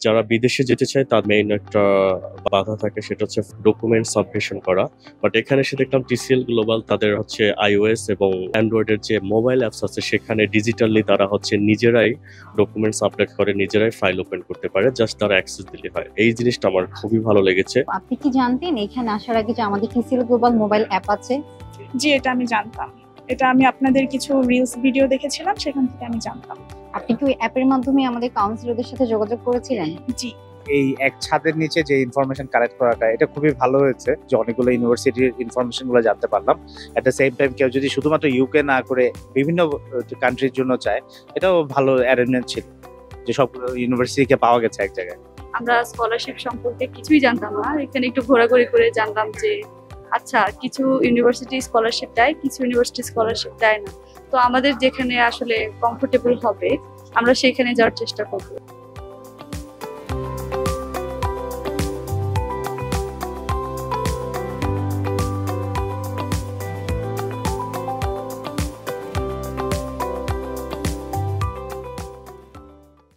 যারা বিদেশে যেতে চায় তার মেইন একটা বাধা থাকে, সেটা হচ্ছে ডকুমেন্ট সাবমিশন করা। বাট এখানে এসে দেখলাম টিসিএল গ্লোবাল তাদের হচ্ছে iOS এবং অ্যান্ড্রয়েডের যে মোবাইল অ্যাপস আছে সেখানে ডিজিটালি তারা হচ্ছে নিজেরাই ডকুমেন্টস আপলোড করে, নিজেরাই ফাইল ওপেন করতে পারে, জাস্ট তারা অ্যাক্সেস দিলে হয়। এই জিনিসটা আমার খুবই ভালো লেগেছে। আপনি কি জানতেন এখানে আসার আগে যে আমাদের টিসিএল গ্লোবাল মোবাইল অ্যাপ আছে? জি, এটা আমি জানতাম। এটা আমি আপনাদের কিছু রিলস ভিডিও দেখেছিলাম, সেখান থেকে আমি জানতাম। আপনি কি ওই অ্যাপের মাধ্যমে আমাদের কাউন্সিলরদের সাথে যোগাযোগ করেছিলেন? জি। এই এক ছাদের নিচে যে ইনফরমেশন কালেক্ট করাটা, এটা খুবই ভালো হয়েছে যে অনেকগুলো ইউনিভার্সিটির ইনফরমেশন গুলো জানতে পারলাম। এট দ্য সেম টাইম কেউ যদি শুধুমাত্র ইউকে না করে বিভিন্ন কান্ট্রির জন্য চায়, এটাও ভালো অ্যারেঞ্জমেন্ট ছিল যে সব ইউনিভার্সিটিকে পাওয়া গেছে এক জায়গায়। আমরা স্কলারশিপ সম্পর্কে কিছুই জানতাম না, এখানে একটু ঘোরাঘুরি করে জানলাম যে আচ্ছা কিছু ইউনিভার্সিটি স্কলারশিপ দেয়, কিছু ইউনিভার্সিটি স্কলারশিপ দেয় না। তো আমাদের যেখানে আসলে কমফোর্টেবল হবে আমরা সেখানে যাওয়ার চেষ্টা করবো।